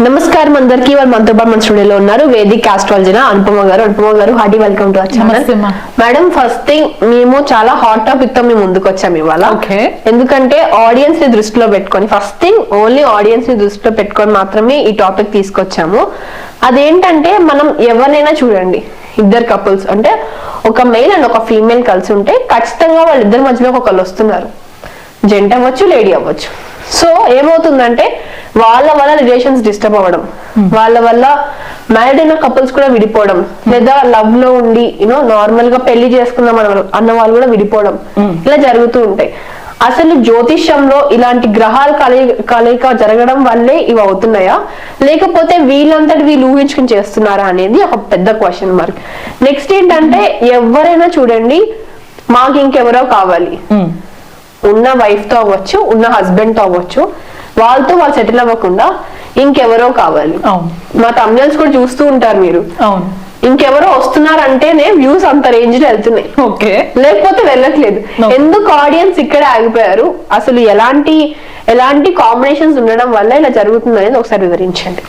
నమస్కారం అందరికి. వాళ్ళు మనతో పాటు మన స్టూడియోలో ఉన్నారు వేదిక్ ఆస్ట్రాలజీ అనుపమ గారు hearty welcome to our channel. Madam, first thing మేము చాలా హాట్ టాపిక్ తో మేము ముందుకు వచ్చాము ఇవాళ. ఎందుకంటే ఆడియన్స్ ని దృష్టిలో పెట్టుకొని, ఫస్ట్ థింగ్ ఓన్లీ ఆడియన్స్ ని దృష్టిలో పెట్టుకొని మాత్రమే ఈ టాపిక్ తీసుకొచ్చాము. అదేంటంటే, మనం ఎవరినైనా చూడండి, ఇద్దరు కపుల్స్ అంటే ఒక మెయిల్ అండ్ ఒక ఫీమేల్ కలిసి ఉంటే ఖచ్చితంగా వాళ్ళిద్దరి మధ్యలో ఒకళ్ళు వస్తున్నారు. జెంట్ అవ్వచ్చు, లేడీ అవ్వచ్చు. సో ఏమవుతుందంటే వాళ్ళ వల్ల రిలేషన్స్ డిస్టర్బ్ అవ్వడం, వాళ్ళ వల్ల మ్యారీడ్ అయిన కపుల్స్ కూడా విడిపోవడం, లేదా లవ్ లో ఉండి నార్మల్ గా పెళ్లి చేసుకుందాం అన్న వాళ్ళు కూడా విడిపోవడం, ఇలా జరుగుతూ ఉంటాయి. అసలు జ్యోతిష్యంలో ఇలాంటి గ్రహాల కలయిక జరగడం వల్లే ఇవి అవుతున్నాయా, లేకపోతే వీళ్ళంతటి వీళ్ళు ఊహించుకుని చేస్తున్నారా అనేది ఒక పెద్ద క్వశ్చన్ మార్క్. నెక్స్ట్ ఏంటంటే, ఎవరైనా చూడండి, మాకు ఇంకెవరో కావాలి, ఉన్న వైఫ్ తో అవ్వచ్చు, ఉన్న హస్బెండ్ తో అవ్వచ్చు, వాళ్ళతో వాళ్ళు సెటిల్ అవ్వకుండా ఇంకెవరో కావాలి. మా తమ్నెల్స్ కూడా చూస్తూ ఉంటారు మీరు. ఇంకెవరో వస్తున్నారంటేనే వ్యూస్ అంత రేంజ్ లో వెళ్తున్నాయి, లేకపోతే వెళ్ళట్లేదు. ఎందుకు ఆడియన్స్ ఇక్కడే ఆగిపోయారు? అసలు ఎలాంటి కాంబినేషన్స్ ఉండడం వల్ల ఇలా జరుగుతుంది అనేది ఒకసారి వివరించండి.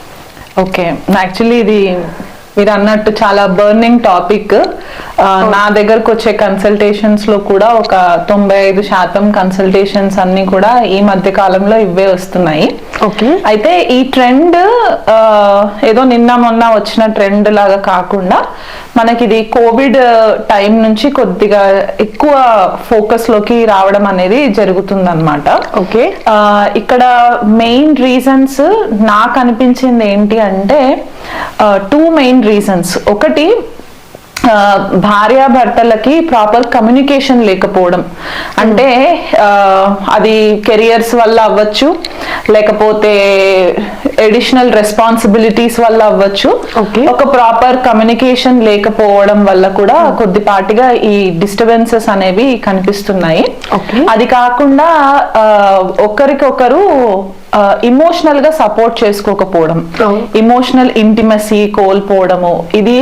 ఓకే, యాక్చువల్లీ ఇది మీరు అన్నట్టు చాలా బర్నింగ్ టాపిక్. నా దగ్గరకు వచ్చే కన్సల్టేషన్స్ లో కూడా ఒక 95% కన్సల్టేషన్స్ అన్ని కూడా ఈ మధ్య కాలంలో ఇవే వస్తున్నాయి. అయితే ఈ ట్రెండ్ ఏదో నిన్న మొన్న వచ్చిన ట్రెండ్ లాగా కాకుండా మనకి ఇది కోవిడ్ టైం నుంచి కొద్దిగా ఎక్కువ ఫోకస్ లోకి రావడం అనేది జరుగుతుందన్నమాట. ఇక్కడ మెయిన్ రీజన్స్ నాకు అనిపించింది ఏంటి అంటే, 2 మెయిన్ రీజన్స్. ఒకటి, భార్యాభర్తలకి ప్రాపర్ కమ్యూనికేషన్ లేకపోవడం. అంటే అది కెరియర్స్ వల్ల అవ్వచ్చు, లేకపోతే ఎడిషనల్ రెస్పాన్సిబిలిటీస్ వల్ల అవ్వచ్చు. ఒక ప్రాపర్ కమ్యూనికేషన్ లేకపోవడం వల్ల కూడా కొద్దిపాటిగా ఈ డిస్టర్బెన్సెస్ అనేవి కనిపిస్తున్నాయి. అది కాకుండా ఒకరికొకరు ఇమోషనల్ గా సపోర్ట్ చేసుకోకపోవడం, ఇమోషనల్ ఇంటిమసీ కోల్పోవడము, ఇది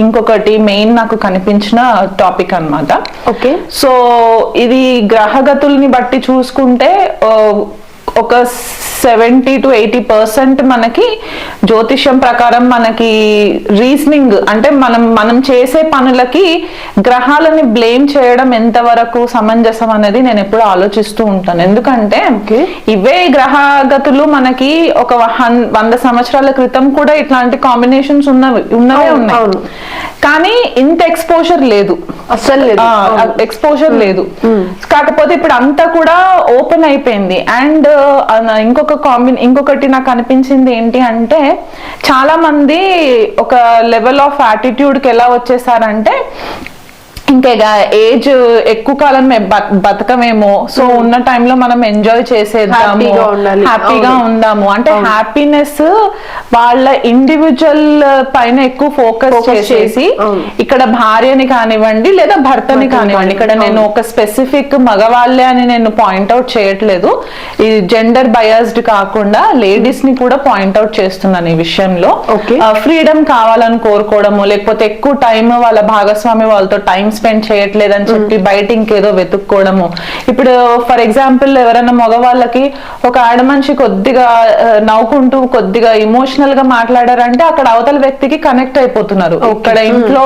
ఇంకొకటి మెయిన్ నాకు కనిపించిన టాపిక్ అన్నమాట. సో ఇది గ్రహగతుల్ని బట్టి చూసుకుంటే ఒక 70 to 80% మనకి జ్యోతిష్యం ప్రకారం మనకి రీజనింగ్ అంటే మనం చేసే పనులకి గ్రహాలని బ్లేమ్ చేయడం ఎంతవరకు సమంజసం అనేది నేను ఎప్పుడు ఆలోచిస్తూ ఉంటాను. ఎందుకంటే ఇవే గ్రహగతులు మనకి ఒక 100 సంవత్సరాల క్రితం కూడా ఇట్లాంటి కాంబినేషన్స్ ఉన్నవే ఉన్నాయి, కానీ ఇంత ఎక్స్పోజర్ లేదు, అసలు ఎక్స్పోజర్ లేదు. కాకపోతే ఇప్పుడు అంతా కూడా ఓపెన్ అయిపోయింది. అండ్ ఇంకొకటి నాకు అనిపించింది ఏంటి అంటే, చాలా మంది ఒక లెవెల్ ఆఫ్ యాటిట్యూడ్ కి ఎలా వచ్చేసారంటే, ఇంకా ఏజ్ ఎక్కువ కాలం బతకమేమో, సో ఉన్న టైంలో మనం ఎంజాయ్ చేసేద్దాము, హ్యాపీగా ఉందాము అంటే హ్యాపీనెస్ వాళ్ళ ఇండివిజువల్ పైన ఎక్కువ ఫోకస్ చేసేసి, ఇక్కడ భార్యని కానివ్వండి లేదా భర్తని కానివ్వండి, ఇక్కడ నేను ఒక స్పెసిఫిక్ మగవాళ్ళే అని నేను పాయింట్అవుట్ చేయట్లేదు, ఈ జెండర్ బయాస్డ్ కాకుండా లేడీస్ ని కూడా పాయింట్అవుట్ చేస్తున్నాను ఈ విషయంలో. ఫ్రీడమ్ కావాలని కోరుకోవడము, లేకపోతే ఎక్కువ టైం వాళ్ళ భాగస్వామి వాళ్ళతో టైం స్పెండ్ చేయట్లేదని చెప్పి బయట ఇంకేదో వెతుక్కోవడము. ఇప్పుడు ఫర్ ఎగ్జాంపుల్ ఎవరైనా మగవాళ్ళకి ఒక ఆడమనిషి కొద్దిగా నవ్వుకుంటూ కొద్దిగా ఇమోషనల్ గా మాట్లాడారంటే అక్కడ అవతల వ్యక్తికి కనెక్ట్ అయిపోతున్నారు. ఇక్కడ ఇంట్లో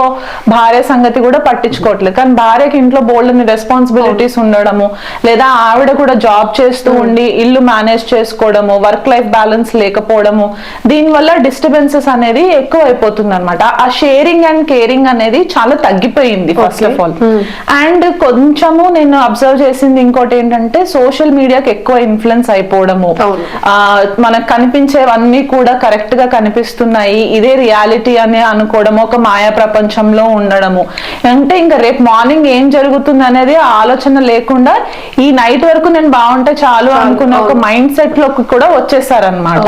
భార్య సంగతి కూడా పట్టించుకోవట్లేదు, కానీ భార్యకి ఇంట్లో బోల్డ్ రెస్పాన్సిబిలిటీస్ ఉండడము, లేదా ఆవిడ కూడా జాబ్ చేస్తూ ఉండి ఇల్లు మేనేజ్ చేసుకోవడము, వర్క్ లైఫ్ బ్యాలెన్స్ లేకపోవడము, దీనివల్ల డిస్టర్బెన్సెస్ అనేది ఎక్కువ అయిపోతుంది అనమాట. ఆ షేరింగ్ అండ్ కేరింగ్ అనేది చాలా తగ్గిపోయింది ఫస్ట్ ఆఫ్ ఆల్. అండ్ కొంచెము నేను అబ్జర్వ్ చేసింది ఇంకోటి ఏంటంటే, సోషల్ మీడియాకి ఎక్కువ ఇన్ఫ్లుయెన్స్ అయిపోవడము, మనకు కనిపించేవన్నీ కూడా కరెక్ట్ గా కనిపిస్తున్నాయి, ఇదే రియాలిటీ అని అనుకోవడము, ఒక మాయా ప్రపంచంలో ఉండడము. అంటే ఇంకా రేపు మార్నింగ్ ఏం జరుగుతుంది అనేది ఆలోచన లేకుండా ఈ నైట్ వరకు నేను బాగుంటే చాలు అనుకున్న ఒక మైండ్ సెట్ లోకి కూడా వచ్చేసారనమాట.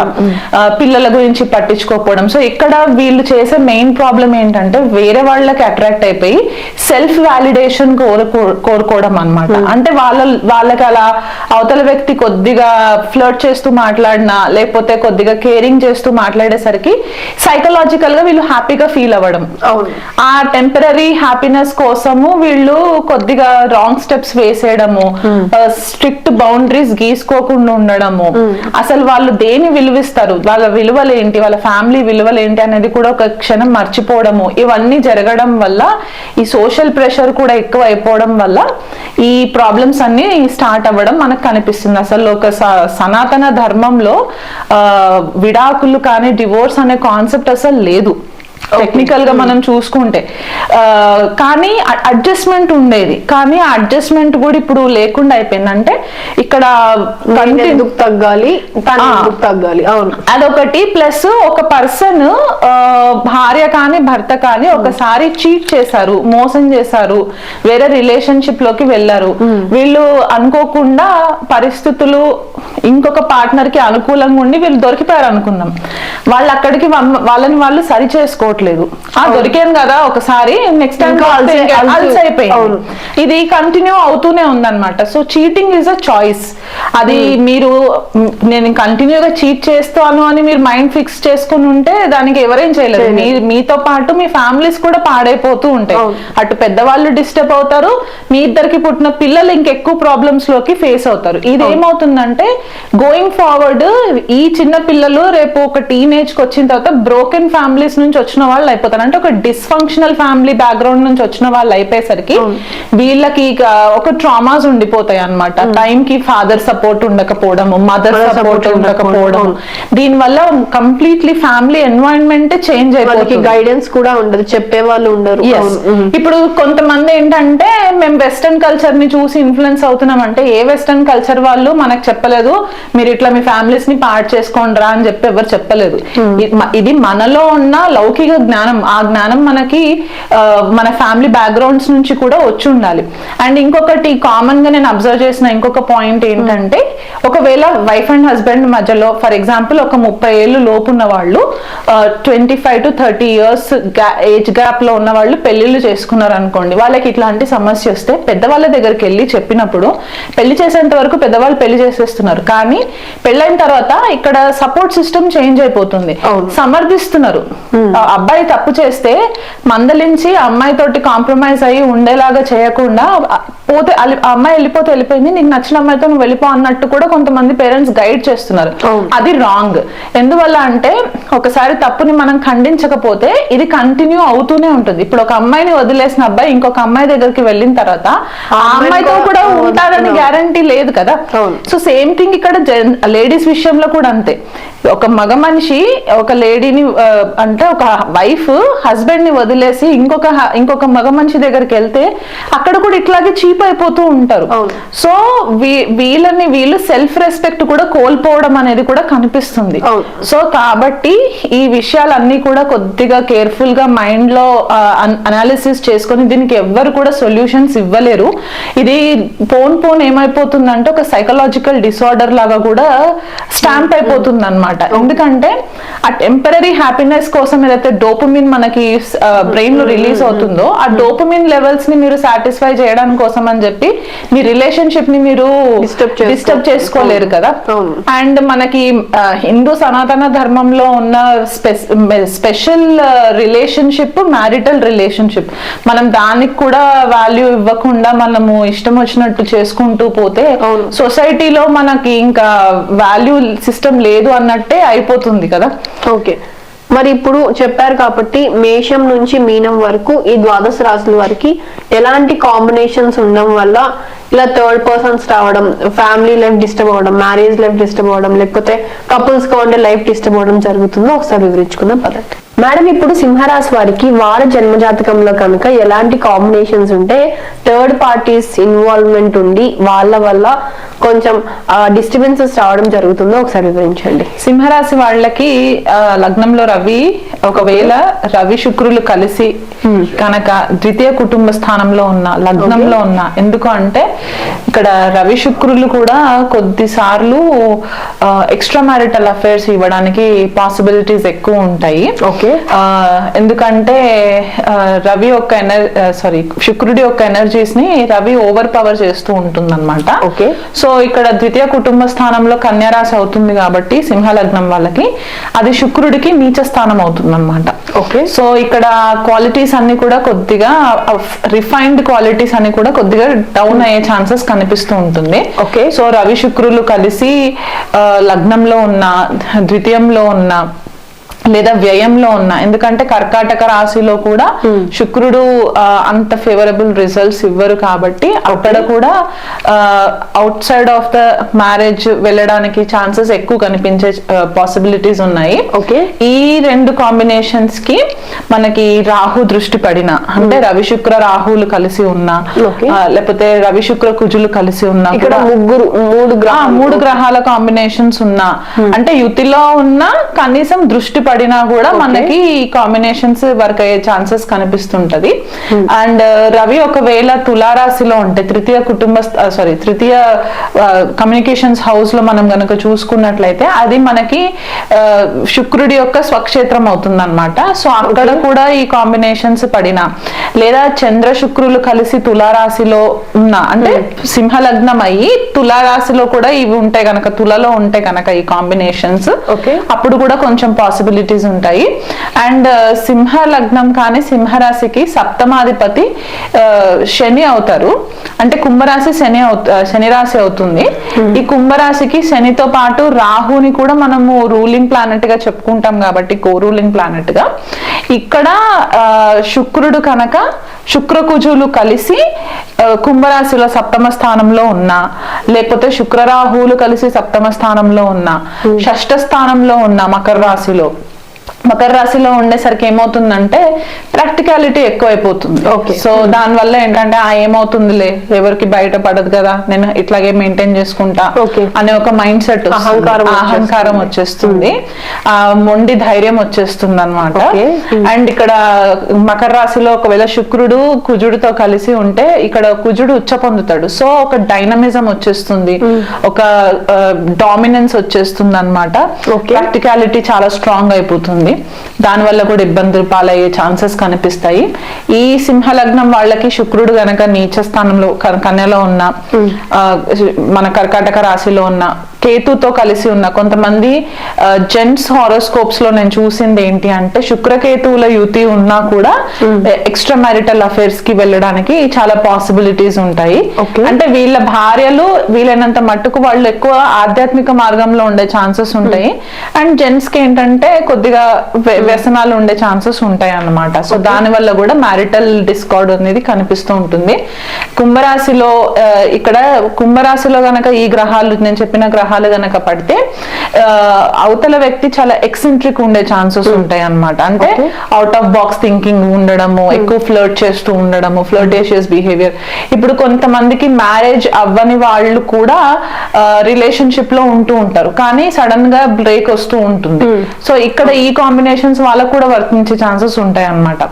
పిల్లల గురించి పట్టించుకోకపోవడం. సో ఇక్కడ వీళ్ళు చేసే మెయిన్ ప్రాబ్లం ఏంటంటే, వేరే వాళ్ళకి అట్రాక్ట్ అయిపోయి సెల్ఫ్ వాలిడేషన్ కోరుకోవడం అన్నమాట. అంటే వాళ్ళకి అలా అవతల వ్యక్తి కొద్దిగా ఫ్లర్ట్ చేస్తూ మాట్లాడినా లేకపోతే కొద్దిగా కేరింగ్ చేస్తూ మాట్లాడేసరికి సైకలాజికల్ గా వీళ్ళు హ్యాపీగా ఫీల్ అవ్వడం, ఆ టెంపరరీ హ్యాపీనెస్ కోసము వీళ్ళు కొద్దిగా రాంగ్ స్టెప్స్ వేసేయడము, స్ట్రిక్ట్ బౌండరీస్ గీసుకోకుండా ఉండడము, అసలు వాళ్ళు దేని విలువిస్తారు, వాళ్ళ విలువలేంటి, వాళ్ళ ఫ్యామిలీ విలువలేంటి అనేది కూడా ఒక క్షణం మర్చిపోవడము, ఇవన్నీ జరగడం వల్ల ఈ సోషల్ ప్రెషర్ కూడా ఎక్కువ అయిపోవడం వల్ల ఈ ప్రాబ్లమ్స్ అన్ని స్టార్ట్ అవ్వడం మనకు కనిపిస్తుంది. అసలు ఒక సనాతన ధర్మంలో విడాకులు కానీ డివోర్స్ అనే కాన్సెప్ట్ అసలు లేదు టెక్నికల్ గా మనం చూసుకుంటే. కానీ అడ్జస్ట్మెంట్ ఉండేది, కానీ ఆ అడ్జస్ట్మెంట్ కూడా ఇప్పుడు లేకుండా అయిపోయింది. అంటే ఇక్కడ తగ్గాలి తగ్గాలి అదొకటి, ప్లస్ ఒక పర్సన్ భార్య కానీ భర్త కానీ ఒకసారి చీట్ చేశారు, మోసం చేశారు, వేరే రిలేషన్షిప్ లోకి వెళ్ళారు, వీళ్ళు అనుకోకుండా పరిస్థితులు ఇంకొక పార్ట్నర్ కి అనుకూలంగా ఉండి వీళ్ళు దొరికిపోయారు అనుకుందాం, వాళ్ళు అక్కడికి వాళ్ళని వాళ్ళు సరి చేసుకోవట్లేదు, దొరికాను కదా ఒకసారి, నెక్స్ట్ టైం అయిపోయింది, ఇది కంటిన్యూ అవుతూనే ఉందన్నమాట. So cheating is a choice. అది మీరు నేను కంటిన్యూగా చీట్ చేస్తాను అని మీరు మైండ్ ఫిక్స్ చేసుకుని ఉంటే దానికి ఎవరేం చేయలేరు. మీతో పాటు మీ ఫ్యామిలీస్ కూడా పాడైపోతూ ఉంటాయి, అటు పెద్దవాళ్ళు డిస్టర్బ్ అవుతారు, మీ ఇద్దరికి పుట్టిన పిల్లలు ఇంకెక్కువ ప్రాబ్లమ్స్ లోకి ఫేస్ అవుతారు. ఇది ఏమవుతుందంటే గోయింగ్ ఫార్వర్డ్ ఈ చిన్న పిల్లలు రేపు ఒక టీనేజ్ కి వచ్చిన తర్వాత బ్రోకెన్ ఫ్యామిలీస్ నుంచి వచ్చిన వాళ్ళు అయిపోతారు. అంటే ఒక డిస్ఫంక్షనల్ ఫ్యామిలీ బ్యాక్గ్రౌండ్ నుంచి వచ్చిన వాళ్ళు అయిపోయేసరికి వీళ్ళకి ఒక ట్రామాస్ ఉండిపోతాయి అన్నమాట. టైం కి ఫాదర్ సపోర్ట్ ఉండకపోవడము, మదర్ సపోర్ట్ ఉండకపోవడం, దీని వల్ల కంప్లీట్లీ ఫ్యామిలీ ఎన్వైరన్మెంట్ చేంజ్ అయిపోతుంది. గైడెన్స్ కూడా ఉండదు, చెప్పే వాళ్ళు ఉండరు. ఇప్పుడు కొంతమంది ఏంటంటే మేము వెస్టర్న్ కల్చర్ ని చూసి ఇన్ఫ్లుయెన్స్ అవుతున్నాం అంటే, ఏ వెస్టర్న్ కల్చర్ వాళ్ళు మనకు చెప్పలేదు మీరు ఇట్లా మీ ఫ్యామిలీస్ ని పాడు చేసుకోండిరా అని చెప్పి ఎవరు చెప్పలేదు. ఇది మనలో ఉన్న లౌకిక జ్ఞానం, ఆ జ్ఞానం మనకి మన ఫ్యామిలీ బ్యాక్గ్రౌండ్స్ నుంచి కూడా వచ్చి ఉండాలి. అండ్ ఇంకొకటి కామన్ గా నేను అబ్జర్వ్ చేసిన ఇంకొక పాయింట్ ఏంటంటే, ఒకవేళ వైఫ్ అండ్ హస్బెండ్ మధ్యలో ఫర్ ఎగ్జాంపుల్ ఒక 30 ఏళ్ళు లోపు ఉన్న వాళ్ళు 25 to 30 years ఏజ్ గ్యాప్ లో ఉన్న వాళ్ళు పెళ్లిళ్ళు చేసుకున్నారు అనుకోండి, వాళ్ళకి ఇట్లాంటి సమస్య వస్తే పెద్దవాళ్ళ దగ్గరికి వెళ్ళి చెప్పినప్పుడు పెళ్లి చేసేంత వరకు పెద్దవాళ్ళు పెళ్లి చేసేస్తున్నారు, కానీ పెళ్ళైన తర్వాత ఇక్కడ సపోర్ట్ సిస్టమ్ చేంజ్ అయిపోతుంది. సమర్థిస్తున్నారు, అబ్బాయి తప్పు చేస్తే మందలించి అమ్మాయితోటి కాంప్రమైజ్ అయ్యి ఉండేలాగా చేయకుండా పోతే అమ్మాయి వెళ్ళిపోతే వెళ్ళిపోయింది, నీకు నచ్చిన అమ్మాయితో నువ్వు వెళ్ళిపో అన్నట్టు కూడా కొంతమంది పేరెంట్స్ గైడ్ చేస్తున్నారు. అది రాంగ్. ఎందువల్ల అంటే ఒకసారి తప్పుని మనం ఖండించకపోతే ఇది కంటిన్యూ అవుతూనే ఉంటుంది. ఇప్పుడు ఒక అమ్మాయిని వదిలేసిన అబ్బాయి ఇంకొక అమ్మాయి దగ్గరికి వెళ్ళిన తర్వాత ఆ అమ్మాయితో కూడా ఉంటారని గ్యారంటీ లేదు కదా. సో సేమ్ థింగ్ ఇక్కడ లేడీస్ విషయంలో కూడా అంతే. ఒక మగ మనిషి ఒక లేడీని అంటే ఒక వైఫ్ హస్బెండ్ ని వదిలేసి ఇంకొక మగ మనిషి దగ్గరికి వెళ్తే అక్కడ కూడా ఇట్లాగే చీప్ అయిపోతూ ఉంటారు. సో వీళ్ళు సెల్ఫ్ రెస్పెక్ట్ కూడా కోల్పోవడం అనేది కూడా కనిపిస్తుంది. సో కాబట్టి ఈ విషయాలన్నీ కూడా కొద్దిగా కేర్ఫుల్ గా మైండ్ లో అనాలిసిస్ చేసుకొని దీనికి ఎవ్వరు కూడా సొల్యూషన్స్ ఇవ్వలేరు. ఇది పోన్ ఏమైపోతుందంటే ఒక సైకలాజికల్ డిసార్డర్ లాగా కూడా స్టాంప్ అయిపోతుంది అన్నమాట. ఎందుకంటే ఆ టెంపరరీ హ్యాపీనెస్ కోసం ఏదైతే డోపమిన్ మనకి బ్రెయిన్ లో రిలీజ్ అవుతుందో ఆ డోపమిన్ లెవెల్స్ ని మీరు సాటిస్ఫై చేయడం కోసం అని చెప్పి మీ రిలేషన్షిప్ ని మీరు డిస్టర్బ్ చేసుకోలేరు కదా. అండ్ మనకి హిందూ సనాతన ధర్మంలో ఉన్న స్పెషల్ రిలేషన్షిప్ మ్యారిటల్ రిలేషన్షిప్, మనం దానికి కూడా వాల్యూ ఇవ్వకుండా మనము ఇష్టం వచ్చినట్టు చేసుకుంటూ పోతే సొసైటీలో మనకి ఇంకా వాల్యూ సిస్టమ్ లేదు అన్నట్టే అయిపోతుంది కదా. ఓకే, మరి ఇప్పుడు చెప్పారు కాబట్టి మేషం నుంచి మీనం వరకు ఈ ద్వాదశ రాశుల వరకు ఎలాంటి కాంబినేషన్స్ ఉండడం వల్ల ఇలా థర్డ్ పర్సన్స్ రావడం, ఫ్యామిలీ లైఫ్ డిస్టర్బ్ అవ్వడం, మ్యారేజ్ లైఫ్ డిస్టర్బ్ అవ్వడం, లేకపోతే కపుల్స్ గా ఉండే లైఫ్ డిస్టర్బ్ అవ్వడం జరుగుతుందో ఒకసారి వివరించుకుందాం పదండి. మేడం, ఇప్పుడు సింహరాశి వారికి వార జన్మజాతకంలో కనుక ఎలాంటి కాంబినేషన్స్ ఉంటే థర్డ్ పార్టీస్ ఇన్వాల్వ్మెంట్ ఉండి వాళ్ళ వల్ల కొంచెం డిస్టర్బెన్సెస్ రావడం జరుగుతుందో ఒకసారి వివరించండి. సింహరాశి వాళ్ళకి లగ్నంలో రవి, ఒకవేళ రవి శుక్రులు కలిసి కనుక ద్వితీయ కుటుంబ స్థానంలో ఉన్న లగ్నంలో ఉన్న, ఎందుకు అంటే ఇక్కడ రవి శుక్రులు కూడా కొద్దిసార్లు ఎక్స్ట్రా మ్యారిటల్ అఫైర్స్ ఇవ్వడానికి పాసిబిలిటీస్ ఎక్కువ ఉంటాయి. Okay, okay. ఎందుకంటే రవి యొక్క శుక్రుడి యొక్క ఎనర్జీస్ ని రవి ఓవర్ పవర్ చేస్తూ ఉంటుంది అనమాట. ఓకే. సో ఇక్కడ ద్వితీయ కుటుంబ స్థానంలో కన్యా రాశి అవుతుంది కాబట్టి సింహ లగ్నం వాళ్ళకి అది శుక్రుడికి నీచ స్థానం అవుతుంది అనమాట. ఓకే. సో ఇక్కడ క్వాలిటీస్ అన్ని కూడా కొద్దిగా రిఫైన్డ్ క్వాలిటీస్ అన్ని కూడా కొద్దిగా డౌన్ అయ్యే ఛాన్సెస్ కనిపిస్తూ ఉంటుంది. ఓకే. సో రవి శుక్రులు కలిసి లగ్నంలో ఉన్న, ద్వితీయంలో ఉన్న లేదా వ్యయంలో ఉన్న, ఎందుకంటే కర్కాటక రాశిలో కూడా శుక్రుడు అంత ఫేవరబుల్ రిజల్ట్స్ ఇవ్వరు కాబట్టి అక్కడ కూడా out side of the marriage వెళ్ళడానికి ఛాన్సెస్ ఎక్కువ కనిపించే పాసిబిలిటీస్ ఉన్నాయి. ఓకే. ఈ రెండు కాంబినేషన్స్ కి మనకి రాహు దృష్టి పడిన, అంటే రవి శుక్ర రాహులు కలిసి ఉన్నా, లేకపోతే రవి శుక్ర కుజులు కలిసి ఉన్నా, ఇక్కడ మూడు గ్రహాల కాంబినేషన్స్ ఉన్నా, అంటే యుతిలో ఉన్న కనీసం దృష్టి పడినా కూడా మనకి కాంబినేషన్స్ వర్క్ అయ్యే ఛాన్సెస్ కనిపిస్తుంటది. అండ్ రవి ఒకవేళ తులారాశిలో ఉంటే తృతీయ కమ్యూనికేషన్స్ హౌస్ లో మనం గనక చూసుకున్నట్లయితే అది మనకి శుక్రుడి యొక్క స్వక్షేత్రం అవుతుంది అనమాట. సో అక్కడ కూడా ఈ కాంబినేషన్స్ పడినా, లేదా చంద్ర శుక్రులు కలిసి తులారాశిలో ఉన్న, అంటే సింహ లగ్నం అయ్యి తులారాశిలో కూడా ఇవి ఉంటే గనక, తులలో ఉంటే గనక ఈ కాంబినేషన్స్, అప్పుడు కూడా కొంచెం పాసిబిలిటీస్ ఉంటాయి. అండ్ సింహ లగ్నం కానీ సింహరాశికి సప్తమాధిపతి శని అవుతారు, అంటే కుంభరాశి శని రాశి అవుతుంది. ఈ కుంభరాశికి శనితో పాటు రాహుని కూడా మనము రూలింగ్ ప్లానెట్ గా చెప్పుకుంటాం కాబట్టి, కో రూలింగ్ ప్లానెట్ గా ఇక్కడ శుక్రుడు కనుక శుక్రకుజులు కలిసి కుంభరాశిలో సప్తమ స్థానంలో ఉన్నా, లేకపోతే శుక్రరాహువులు కలిసి సప్తమ స్థానంలో ఉన్నా, షష్ఠ స్థానంలో ఉన్నా మకర రాశిలో ఉండేసరికి ఏమవుతుందంటే ప్రాక్టికాలిటీ ఎక్కువైపోతుంది. సో దానివల్ల ఏంటంటే ఏమవుతుందిలే, ఎవరికి బయట పడదు కదా, నేను ఇట్లాగే మెయింటైన్ చేసుకుంటా అనే ఒక మైండ్ సెట్, అహంకారం వచ్చేస్తుంది, మొండి ధైర్యం వచ్చేస్తుంది అనమాట. అండ్ ఇక్కడ మకర రాశిలో ఒకవేళ శుక్రుడు కుజుడితో కలిసి ఉంటే ఇక్కడ కుజుడు ఉచ్చ పొందుతాడు. సో ఒక డైనమిజం వచ్చేస్తుంది, ఒక డామినెన్స్ వచ్చేస్తుంది అనమాట. ప్రాక్టికాలిటీ చాలా స్ట్రాంగ్ అయిపోతుంది. దానివల్ల కూడా ఇబ్బందులు పాలయ్యే ఛాన్సెస్ కనిపిస్తాయి. ఈ సింహ లగ్నం వాళ్ళకి శుక్రుడు గనక నీచ స్థానంలో కన్యలో ఉన్న, మన కర్కాటక రాశిలో ఉన్న, కేతుతో కలిసి ఉన్న, కొంతమంది జెంట్స్ హారోస్కోప్స్ లో నేను చూసింది ఏంటి అంటే శుక్రకేతువుల యుతి ఉన్నా కూడా ఎక్స్ట్రా మ్యారిటల్ అఫైర్స్ కి వెళ్ళడానికి చాలా పాసిబిలిటీస్ ఉంటాయి. అంటే వీళ్ళ భార్యలు వీలైనంత మట్టుకు వాళ్ళు ఎక్కువ ఆధ్యాత్మిక మార్గంలో ఉండే ఛాన్సెస్ ఉంటాయి. అండ్ జెంట్స్ కి ఏంటంటే కొద్దిగా వ్యసనాలు ఉండే ఛాన్సెస్ ఉంటాయి అన్నమాట. సో దాని వల్ల కూడా మ్యారిటల్ డిస్కార్డ్ అనేది కనిపిస్తూ ఉంటుంది. కుంభరాశిలో ఇక్కడ కుంభరాశిలో గనక ఈ గ్రహాలు, నేను చెప్పిన గ్రహాలు గనక పడితే అవతల వ్యక్తి చాలా ఎక్సెంట్రిక్ ఉండే ఛాన్సెస్ ఉంటాయి అన్నమాట. అంటే అవుట్ ఆఫ్ బాక్స్ థింకింగ్ ఉండడము, ఎక్కువ ఫ్లర్ట్ చేస్తూ ఉండడము, ఫ్లర్టేషియస్ బిహేవియర్. ఇప్పుడు కొంతమందికి మ్యారేజ్ అవ్వని వాళ్ళు కూడా రిలేషన్షిప్ లో ఉంటూ ఉంటారు, కానీ సడన్ గా బ్రేక్ వస్తూ ఉంటుంది. సో ఇక్కడ ఈ కాంబినేషన్స్ వాళ్ళకు కూడా వర్తించే ఛాన్సెస్ ఉంటాయి అన్నమాట.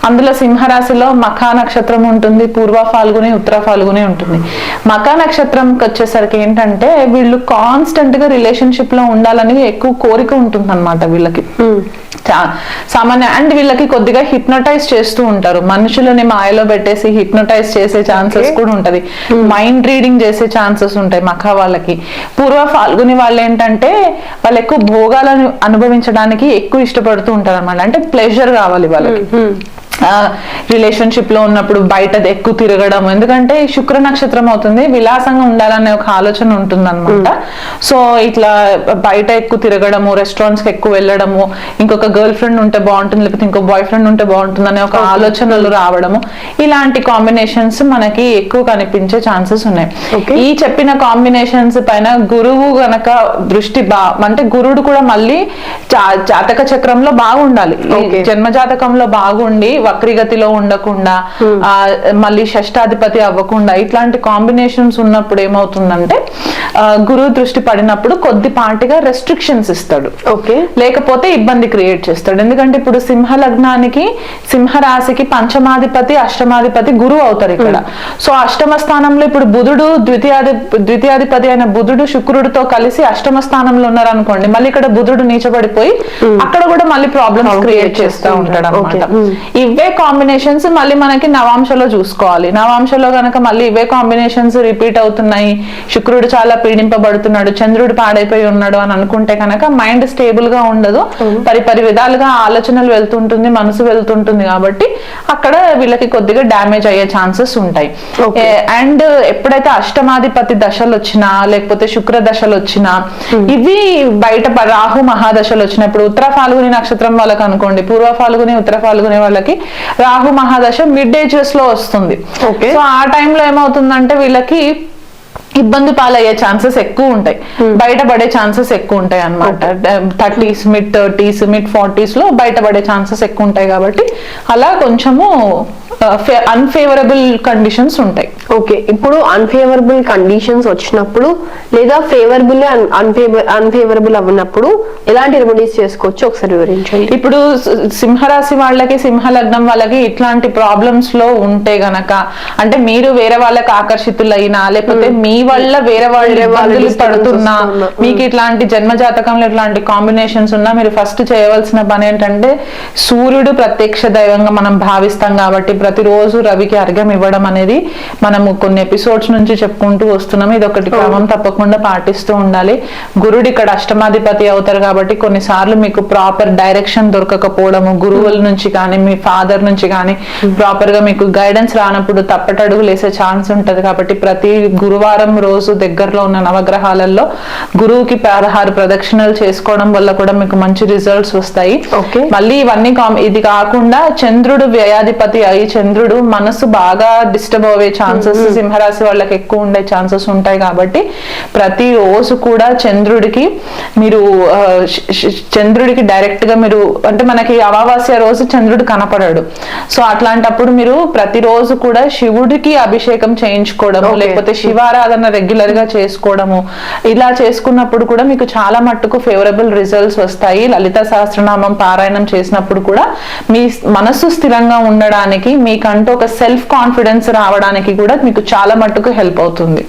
అందులో సింహరాశిలో మఖా నక్షత్రం ఉంటుంది, పూర్వ ఫాల్గుని, ఉత్తర ఫాల్గుని ఉంటుంది. మఖా నక్షత్రంకి వచ్చేసరికి ఏంటంటే వీళ్ళు కాన్స్టెంట్ గా రిలేషన్షిప్ లో ఉండాలని ఎక్కువ కోరిక ఉంటుంది అనమాట వీళ్ళకి, సామాన్య. అండ్ వీళ్ళకి కొద్దిగా హిప్నటైజ్ చేస్తూ ఉంటారు, మనుషులని మాయలో పెట్టేసి హిప్నటైజ్ చేసే ఛాన్సెస్ కూడా ఉంటది, మైండ్ రీడింగ్ చేసే ఛాన్సెస్ ఉంటాయి మఖా వాళ్ళకి. పూర్వ ఫాల్గుని వాళ్ళు ఏంటంటే వాళ్ళు ఎక్కువ భోగాలను అనుభవించడానికి ఎక్కువ ఇష్టపడుతూ ఉంటారు అనమాట. అంటే ప్లెజర్ కావాలి వాళ్ళకి. రిలేషన్షిప్ లో ఉన్నప్పుడు బయట ఎక్కువ తిరగడం, ఎందుకంటే శుక్ర నక్షత్రం అవుతుంది, విలాసంగా ఉండాలనే ఒక ఆలోచన ఉంటుంది అనమాట. సో ఇట్లా బయట ఎక్కువ తిరగడము, రెస్టారెంట్స్ కి ఎక్కువ వెళ్ళడము, ఇంకొక గర్ల్ ఫ్రెండ్ ఉంటే బాగుంటుంది, లేకపోతే ఇంకో బాయ్ ఫ్రెండ్ ఉంటే బాగుంటుంది అనే ఒక ఆలోచనలు రావడము, ఇలాంటి కాంబినేషన్స్ మనకి ఎక్కువ కనిపించే ఛాన్సెస్ ఉన్నాయి. ఈ చెప్పిన కాంబినేషన్స్ పైన గురువు గనక దృష్టి అంటే గురుడు కూడా మళ్ళీ జాతక చక్రంలో బాగుండాలి, జన్మ జాతకంలో బాగుండి వక్రిగతిలో ఉండకుండా మళ్ళీ షష్టాధిపతి అవ్వకుండా ఇట్లాంటి కాంబినేషన్స్ ఉన్నప్పుడు ఏమవుతుందంటే గురు దృష్టి పడినప్పుడు కొద్దిపాటిగా రెస్ట్రిక్షన్స్ ఇస్తాడు, లేకపోతే ఇబ్బంది క్రియేట్ చేస్తాడు. ఎందుకంటే ఇప్పుడు సింహ లగ్నానికి సింహ రాశికి పంచమాధిపతి అష్టమాధిపతి గురువు అవుతారు ఇక్కడ. సో అష్టమ స్థానంలో ఇప్పుడు బుధుడు ద్వితీయాధిపతి అయిన బుధుడు శుక్రుడితో కలిసి అష్టమ స్థానంలో ఉన్నారు అనుకోండి, మళ్ళీ ఇక్కడ బుధుడు నీచబడిపోయి అక్కడ కూడా మళ్ళీ ప్రాబ్లమ్స్ క్రియేట్ చేస్తూ ఉంటాడు అనమాట. ఇవే కాంబినేషన్స్ మళ్ళీ మనకి నవాంశలో చూసుకోవాలి. నవాంశలో గనక మళ్ళీ ఇవే కాంబినేషన్స్ రిపీట్ అవుతున్నాయి, శుక్రుడు చాలా పీడింపబడుతున్నాడు, చంద్రుడు పాడైపోయి ఉన్నాడు అని అనుకుంటే కనుక మైండ్ స్టేబుల్ గా ఉండదు, పరి విధాలుగా ఆలోచనలు వెళ్తుంటుంది, మనసు వెళ్తుంటుంది. కాబట్టి అక్కడ వీళ్ళకి కొద్దిగా డ్యామేజ్ అయ్యే ఛాన్సెస్ ఉంటాయి. అండ్ ఎప్పుడైతే అష్టమాధిపతి దశలు వచ్చినా లేకపోతే శుక్ర దశలు వచ్చినా ఇవి బయట రాహు మహాదశలు వచ్చినప్పుడు ఉత్తర ఫాల్గుని నక్షత్రం వాళ్ళకి అనుకోండి, పూర్వ ఫాల్గుని ఉత్తర ఫాల్గుని వాళ్ళకి రాహు మహాదశ మిడ్ ఏజెస్ లో వస్తుంది. సో ఆ టైంలో ఏమవుతుందంటే వీళ్ళకి ఇబ్బంది పాలయ్యే ఛాన్సెస్ ఎక్కువ ఉంటాయి, బయటపడే ఛాన్సెస్ ఎక్కువ ఉంటాయి అన్నమాట. 30s mid 30s mid 40s లో బయటపడే ఛాన్సెస్ ఎక్కువ ఉంటాయి. కాబట్టి అలా కొంచెము అన్ఫేవరబుల్ కండిషన్స్ ఉంటాయి. ఓకే, ఇప్పుడు అన్ఫేవరబుల్ కండిషన్స్ వచ్చినప్పుడు లేదా ఫేవరబుల్ అన్ఫేవరబుల్ అవ్వనప్పుడు ఎలాంటి రెమెడీస్ చేసుకోవచ్చు ఒకసారి వివరించండి. ఇప్పుడు సింహరాశి వాళ్ళకి సింహ లగ్నం వాళ్ళకి ఇట్లాంటి ప్రాబ్లమ్స్ లో ఉంటే గనక, అంటే మీరు వేరే వాళ్ళకి ఆకర్షితులైనా లేకపోతే మీ వల్ల వేరే వాళ్ళు ఇబ్బందులు పడుతున్నా, మీకు ఇట్లాంటి జన్మ జాతకంలో ఇట్లాంటి కాంబినేషన్స్ ఉన్నా మీరు ఫస్ట్ చేయవలసిన పని ఏంటంటే సూర్యుడు ప్రత్యక్ష దైవంగా మనం భావిస్తాం కాబట్టి ప్రతిరోజు రవికి అర్ఘ్యం ఇవ్వడం అనేది మనము కొన్ని ఎపిసోడ్స్ నుంచి చెప్పుకుంటూ వస్తున్నాం. ఇది ఒకటి క్రమం తప్పకుండా పాటిస్తూ ఉండాలి. గురుడు ఇక్కడ అష్టమాధిపతి అవుతారు కాబట్టి కొన్నిసార్లు మీకు ప్రాపర్ డైరెక్షన్ దొరకకపోవడము, గురువుల నుంచి కానీ మీ ఫాదర్ నుంచి కానీ ప్రాపర్ గా మీకు గైడెన్స్ రానప్పుడు తప్పటడుగులు వేసే ఛాన్స్ ఉంటది. కాబట్టి ప్రతి గురువారం రోజు దగ్గరలో ఉన్న నవగ్రహాలలో గురువుకి 16 ప్రదక్షిణలు చేసుకోవడం వల్ల కూడా మీకు మంచి రిజల్ట్స్ వస్తాయి. మళ్ళీ ఇవన్నీ ఇది కాకుండా చంద్రుడు వ్యయాధిపతి అయి చంద్రుడు మనసు బాగా డిస్టర్బ్ అయ్యే ఛాన్సెస్ సింహరాశి వాళ్ళకి ఎక్కువ ఉండే ఛాన్సెస్ ఉంటాయి. కాబట్టి ప్రతి రోజు కూడా చంద్రుడికి డైరెక్ట్ గా మీరు అంటే మనకి అమావాస్య రోజు చంద్రుడు కనపడాడు. సో అట్లాంటప్పుడు మీరు ప్రతిరోజు కూడా శివుడికి అభిషేకం చేయించుకోవడము, లేకపోతే శివారాధన రెగ్యులర్ గా చేసుకోవడము, ఇలా చేసుకున్నప్పుడు కూడా మీకు చాలా మట్టుకు ఫేవరబుల్ రిజల్ట్స్ వస్తాయి. లలిత సహస్రనామం పారాయణం చేసినప్పుడు కూడా మీ మనసు స్థిరంగా ఉండడానికి, మీకంటూ ఒక సెల్ఫ్ కాన్ఫిడెన్స్ రావడానికి కూడా మీకు చాలా మట్టుకు హెల్ప్ అవుతుంది.